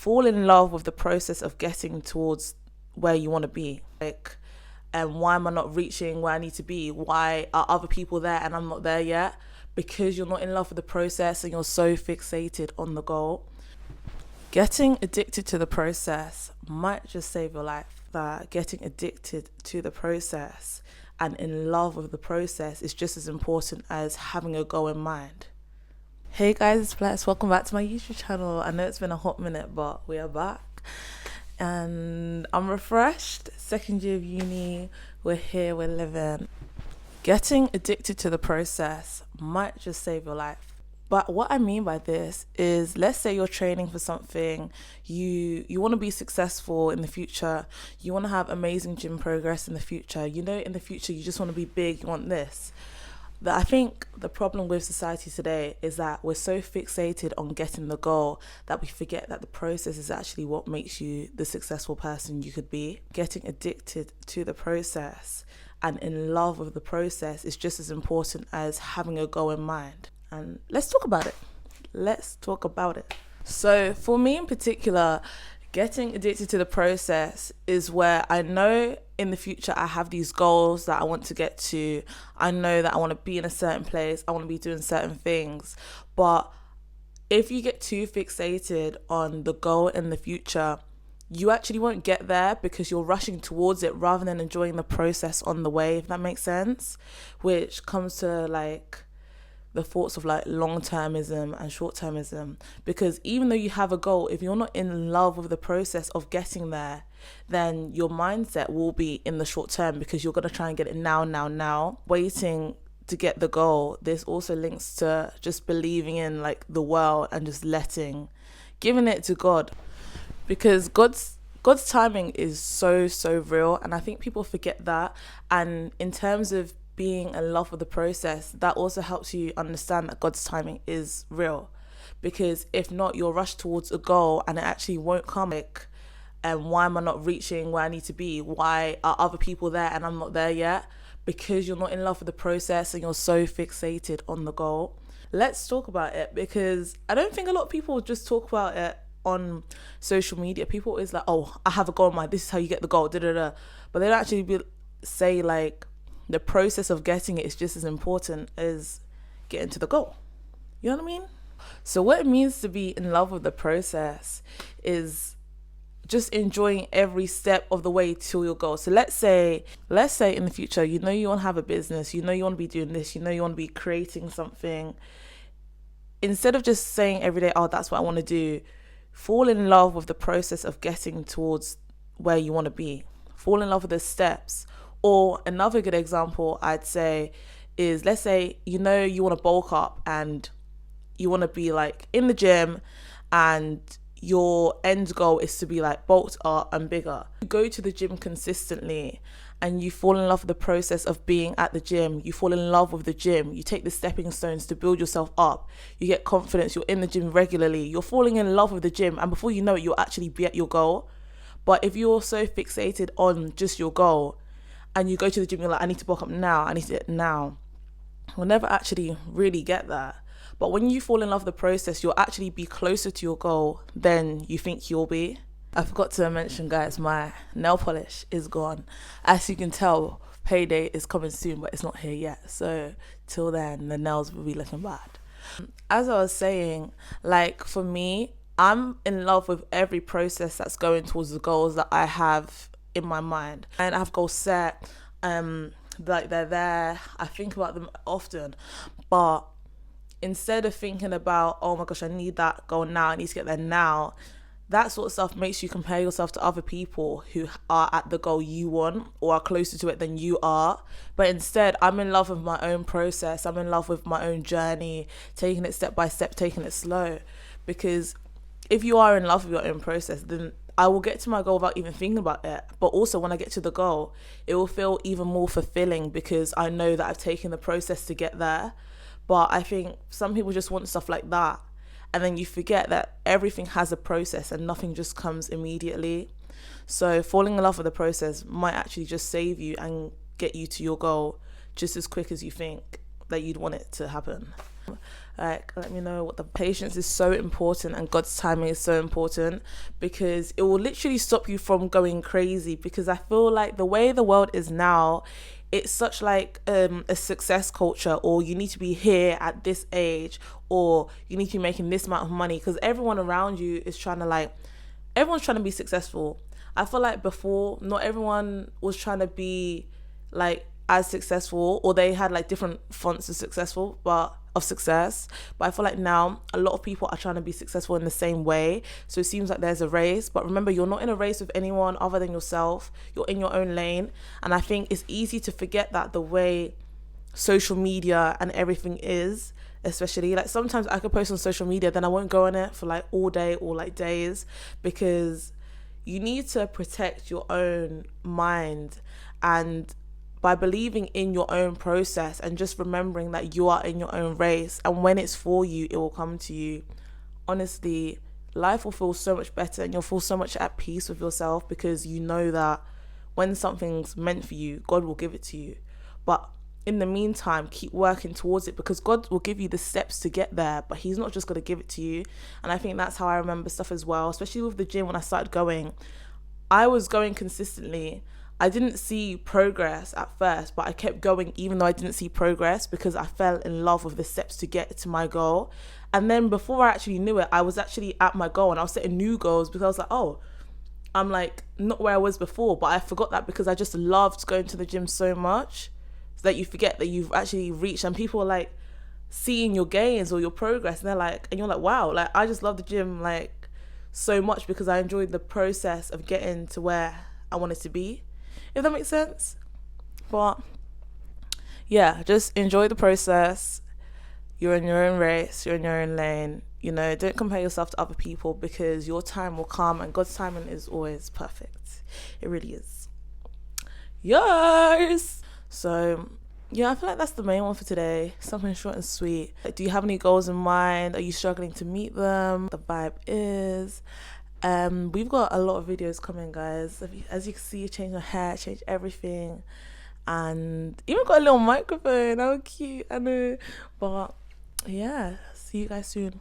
fall in love with the process of getting towards where you want to be. And why am I not reaching where I need to be? Why are other people there and I'm not there yet? Because you're not in love with the process and you're so fixated on the goal. Getting addicted to the process might just save your life. That getting addicted to the process and in love with the process is just as important as having a goal in mind. Hey guys, it's Bless. Welcome back to my YouTube channel. I know it's been a hot minute, but we are back. And I'm refreshed. Second year of uni, we're here, we're living. Getting addicted to the process might just save your life. But what I mean by this is, let's say you're training for something, you want to be successful in the future, you want to have amazing gym progress in the future, in the future you just want to be big, you want this. But I think the problem with society today is that we're so fixated on getting the goal that we forget that the process is actually what makes you the successful person you could be. Getting addicted to the process and in love with the process is just as important as having a goal in mind. And let's talk about it. So for me in particular, getting addicted to the process is where I know in the future I have these goals that I want to get to. I know that I want to be in a certain place. I want to be doing certain things. But if you get too fixated on the goal in the future, you actually won't get there because you're rushing towards it rather than enjoying the process on the way, if that makes sense. Which comes to the thoughts of long-termism and short-termism, because even though you have a goal, if you're not in love with the process of getting there, then your mindset will be in the short term because you're going to try and get it now, waiting to get the goal. This also links to just believing in the world and just giving it to God, because God's timing is so real, and I think people forget that. And in terms of being in love with the process, that also helps you understand that God's timing is real, because if not, you'll rush towards a goal and it actually won't come. And why am I not reaching where I need to be? Why are other people there and I'm not there yet? Because you're not in love with the process and you're so fixated on the goal. Let's talk about it, because I don't think a lot of people just talk about it on social media. People is oh, I have a goal in mind, this is how you get the goal, but they don't actually say the process of getting it is just as important as getting to the goal. You know what I mean? So what it means to be in love with the process is just enjoying every step of the way to your goal. So let's say in the future, you want to have a business, you want to be doing this, you want to be creating something. Instead of just saying every day, oh, that's what I want to do, fall in love with the process of getting towards where you want to be. Fall in love with the steps. Or another good example I'd say is, let's say, you want to bulk up and you want to be in the gym and your end goal is to be bulked up and bigger. You go to the gym consistently and you fall in love with the process of being at the gym. You fall in love with the gym. You take the stepping stones to build yourself up. You get confidence. You're in the gym regularly. You're falling in love with the gym. And before you know it, you'll actually be at your goal. But if you're so fixated on just your goal, and you go to the gym, you're I need to bulk up now, I need to do it now, you'll never actually really get that. But when you fall in love with the process, you'll actually be closer to your goal than you think you'll be. I forgot to mention, guys, my nail polish is gone. As you can tell, payday is coming soon, but it's not here yet. So till then, the nails will be looking bad. As I was saying, for me, I'm in love with every process that's going towards the goals that I have in my mind, and I have goals set, they're there, I think about them often, but instead of thinking about, oh my gosh, I need that goal now, I need to get there now, that sort of stuff makes you compare yourself to other people who are at the goal you want or are closer to it than you are. But instead, I'm in love with my own process, I'm in love with my own journey, taking it step by step, taking it slow. Because if you are in love with your own process, then I will get to my goal without even thinking about it. But also when I get to the goal, it will feel even more fulfilling because I know that I've taken the process to get there. But I think some people just want stuff like that. And then you forget that everything has a process and nothing just comes immediately. So falling in love with the process might actually just save you and get you to your goal just as quick as you think that you'd want it to happen. Like, let me know what the patience is so important, and God's timing is so important, because it will literally stop you from going crazy. Because I feel like the way the world is now, it's such like a success culture, or you need to be here at this age, or you need to be making this amount of money, because everyone around you is trying to like, everyone's trying to be successful. I feel like before, not everyone was trying to be like as successful, or they had like different fonts of successful, but of success. But I feel like now a lot of people are trying to be successful in the same way. So it seems like there's a race, but remember, you're not in a race with anyone other than yourself. You're in your own lane. And I think it's easy to forget that the way social media and everything is, especially like sometimes I could post on social media, then I won't go on it for like all day or like days, because you need to protect your own mind, and by believing in your own process and just remembering that you are in your own race, and when it's for you, it will come to you. Honestly, life will feel so much better, and you'll feel so much at peace with yourself, because you know that when something's meant for you, God will give it to you. But in the meantime, keep working towards it, because God will give you the steps to get there, but he's not just going to give it to you. And I think that's how I remember stuff as well, especially with the gym. When I started going, I was going consistently. I didn't see progress at first, but I kept going even though I didn't see progress, because I fell in love with the steps to get to my goal. And then before I actually knew it, I was actually at my goal, and I was setting new goals, because I was like, oh, I'm like not where I was before. But I forgot that, because I just loved going to the gym so much, so that you forget that you've actually reached, and people are like seeing your gains or your progress, and they're like, and you're like, wow, like I just love the gym like so much, because I enjoyed the process of getting to where I wanted to be, if that makes sense. But yeah, just enjoy the process. You're in your own race, you're in your own lane. You know, don't compare yourself to other people, because your time will come, and God's timing is always perfect. It really is. Yours. So yeah, I feel like that's the main one for today. Something short and sweet. Like, do you have any goals in mind? Are you struggling to meet them? The vibe is we've got a lot of videos coming, guys. As you can see, change my hair, change everything, and even got a little microphone. How cute, I know. But yeah, see you guys soon.